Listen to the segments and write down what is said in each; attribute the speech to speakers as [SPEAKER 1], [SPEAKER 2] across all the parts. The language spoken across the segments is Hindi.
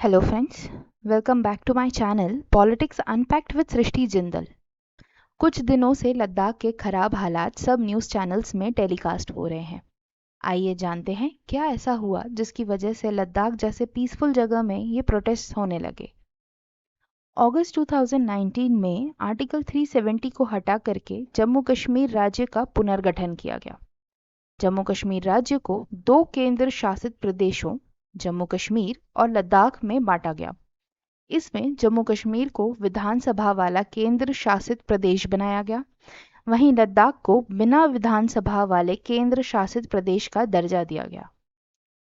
[SPEAKER 1] Hello friends, welcome back to my channel Politics Unpacked with सृष्टि जिंदल। कुछ दिनों से लद्दाख के खराब हालात सब न्यूज़ चैनल्स में टेलीकास्ट हो रहे हैं। आइए जानते हैं क्या ऐसा हुआ जिसकी वजह से लद्दाख जैसे पीसफुल जगह में ये प्रोटेस्ट होने लगे। अगस्त 2019 में आर्टिकल 370 को हटा करके जम्मू कश्मीर राज्य का पुनर्गठन किया गया। जम्मू कश्मीर राज्य को दो केंद्र शासित प्रदेशों जम्मू कश्मीर और लद्दाख में बांटा गया। इसमें जम्मू कश्मीर को विधानसभा वाला केंद्र शासित प्रदेश बनाया गया, वहीं लद्दाख को बिना विधानसभा वाले केंद्र शासित प्रदेश का दर्जा दिया गया।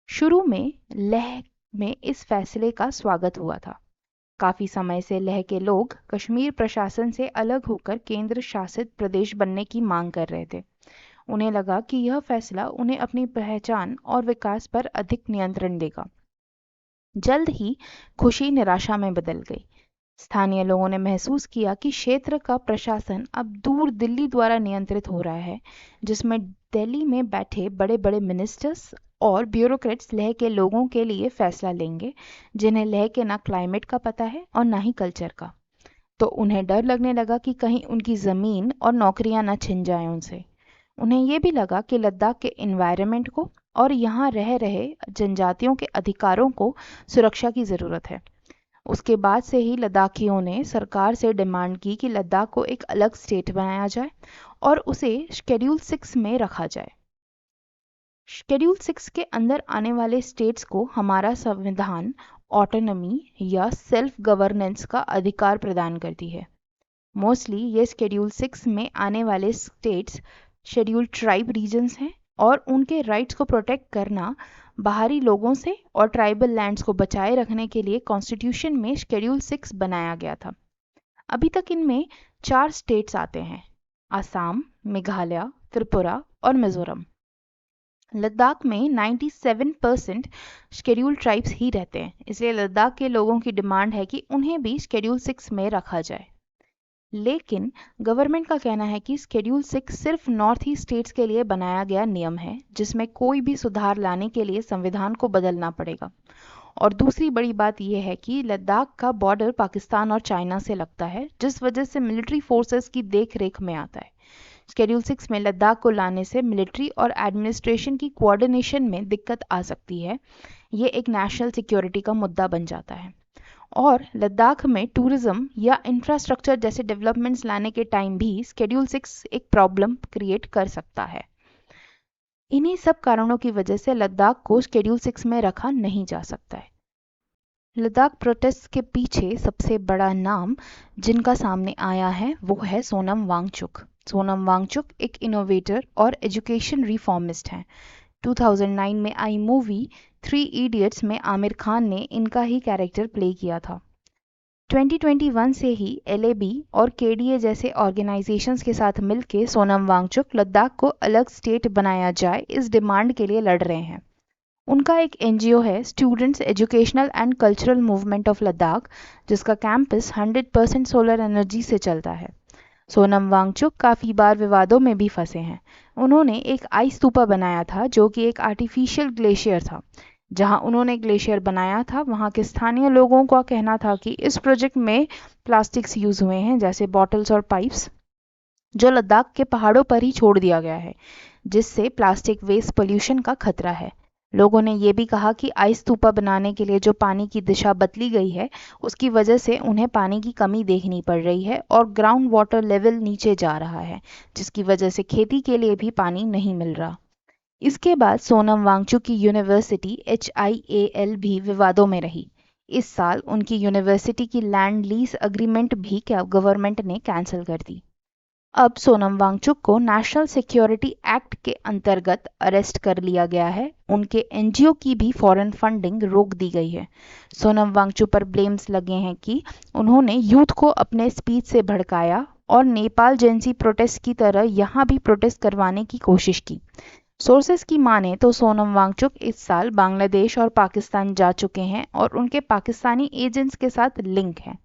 [SPEAKER 1] शुरू में लेह में इस फैसले का स्वागत हुआ था। काफी समय से लेह के लोग कश्मीर प्रशासन से अलग होकर केंद्र शासित प्रदेश बनने की मांग कर रहे थे। उन्हें लगा कि यह फैसला उन्हें अपनी पहचान और विकास पर अधिक नियंत्रण देगा। जल्द ही खुशी निराशा में बदल गई। स्थानीय लोगों ने महसूस किया कि क्षेत्र का प्रशासन अब दूर दिल्ली द्वारा नियंत्रित हो रहा है, जिसमें दिल्ली में बैठे बड़े बड़े मिनिस्टर्स और ब्यूरोक्रेट्स लेह के लोगों के लिए फैसला लेंगे, जिन्हें लेह के ना क्लाइमेट का पता है और ना ही कल्चर का। तो उन्हें डर लगने लगा कि कहीं उनकी ज़मीन और नौकरियां न छिन जाएं उनसे। उन्हें यह भी लगा कि लद्दाख के एनवायरनमेंट को और यहाँ रह रहे जनजातियों के अधिकारों को सुरक्षा की ज़रूरत है। उसके बाद से ही लद्दाखियों ने सरकार से डिमांड की कि लद्दाख को एक अलग स्टेट बनाया जाए और उसे शेड्यूल 6 में रखा जाए। शेड्यूल 6 के अंदर आने वाले स्टेट्स को हमारा संविधान ऑटोनॉमी या सेल्फ गवर्नेंस का अधिकार प्रदान करती है। मोस्टली ये शेड्यूल 6 में आने वाले स्टेट्स शेड्यूल ट्राइब रीजन्स हैं और उनके राइट्स को प्रोटेक्ट करना बाहरी लोगों से और ट्राइबल लैंड्स को बचाए रखने के लिए कॉन्स्टिट्यूशन में शेड्यूल 6 बनाया गया था। अभी तक इनमें 4 स्टेट्स आते हैं: असम, मेघालय, त्रिपुरा और मिजोरम। लद्दाख में 97% शेड्यूल ट्राइब्स ही रहते हैं, इसलिए लद्दाख के लोगों की डिमांड है कि उन्हें भी शेड्यूल 6 में रखा जाए। लेकिन गवर्नमेंट का कहना है कि शेड्यूल 6 सिर्फ नॉर्थ ईस्ट स्टेट्स के लिए बनाया गया नियम है, जिसमें कोई भी सुधार लाने के लिए संविधान को बदलना पड़ेगा। और दूसरी बड़ी बात यह है कि लद्दाख का बॉर्डर पाकिस्तान और चाइना से लगता है, जिस वजह से मिलिट्री फोर्सेस की देख रेख में आता है। शेड्यूल 6 में लद्दाख को लाने से मिलिट्री और एडमिनिस्ट्रेशन की कोऑर्डिनेशन में दिक्कत आ सकती है। ये एक नेशनल सिक्योरिटी का मुद्दा बन जाता है। और लद्दाख में टूरिज्म या इंफ्रास्ट्रक्चर जैसे डेवलपमेंट्स लाने के टाइम भी शेड्यूल 6 एक प्रॉब्लम क्रिएट कर सकता है। इन्हीं सब कारणों की वजह से लद्दाख को शेड्यूल 6 में रखा नहीं जा सकता है। लद्दाख प्रोटेस्ट के पीछे सबसे बड़ा नाम जिनका सामने आया है वो है सोनम वांगचुक। सोनम वांगचुक एक इनोवेटर और एजुकेशन रिफॉर्मिस्ट हैं। 2009 में आई मूवी 3 इडियट्स में आमिर खान ने इनका ही कैरेक्टर प्ले किया था। 2021 से ही LAB और KDA जैसे ऑर्गेनाइजेशंस के साथ मिलकर सोनम वांगचुक लद्दाख को अलग स्टेट बनाया जाए इस डिमांड के लिए लड़ रहे हैं। उनका एक NGO है students educational and cultural movement of Ladakh, जिसका कैंपस 100% सोलर एनर्जी से चलता है। सोनम वांगचुक काफ़ी बार विवादों में भी फंसे हैं। उन्होंने एक आइस स्तूपा बनाया था जो कि एक आर्टिफिशियल ग्लेशियर था। जहां उन्होंने ग्लेशियर बनाया था वहां के स्थानीय लोगों का कहना था कि इस प्रोजेक्ट में प्लास्टिक्स यूज़ हुए हैं, जैसे बॉटल्स और पाइप्स, जो लद्दाख के पहाड़ों पर ही छोड़ दिया गया है, जिससे प्लास्टिक वेस्ट पोल्यूशन का खतरा है। लोगों ने ये भी कहा कि आइस स्तूपा बनाने के लिए जो पानी की दिशा बदली गई है उसकी वजह से उन्हें पानी की कमी देखनी पड़ रही है और ग्राउंड वाटर लेवल नीचे जा रहा है, जिसकी वजह से खेती के लिए भी पानी नहीं मिल रहा। इसके बाद सोनम वांगचुक की यूनिवर्सिटी HIAL भी विवादों में रही। इस साल उनकी यूनिवर्सिटी की लैंड लीज अग्रीमेंट भी गवर्नमेंट ने कैंसिल कर दी। अब सोनम वांगचुक को नेशनल सिक्योरिटी एक्ट के अंतर्गत अरेस्ट कर लिया गया है। उनके NGO की भी फॉरेन फंडिंग रोक दी गई है। सोनम वांगचुक पर ब्लेम्स लगे हैं कि उन्होंने यूथ को अपने स्पीच से भड़काया और नेपाल जैसी प्रोटेस्ट की तरह यहाँ भी प्रोटेस्ट करवाने की कोशिश की। सोर्सेस की माने तो सोनम वांगचुक इस साल बांग्लादेश और पाकिस्तान जा चुके हैं और उनके पाकिस्तानी एजेंट्स के साथ लिंक है।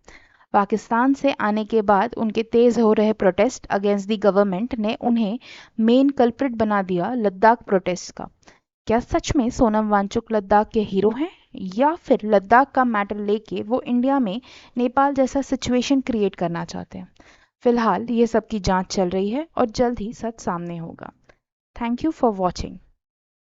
[SPEAKER 1] पाकिस्तान से आने के बाद उनके तेज हो रहे प्रोटेस्ट अगेंस्ट द गवर्नमेंट ने उन्हें मेन कल्प्रिट बना दिया लद्दाख प्रोटेस्ट का। क्या सच में सोनम वांगचुक लद्दाख के हीरो हैं या फिर लद्दाख का मैटर लेके वो इंडिया में नेपाल जैसा सिचुएशन क्रिएट करना चाहते हैं। फिलहाल ये सब की जांच चल रही है और जल्द ही सच सामने होगा। Thank you for watching.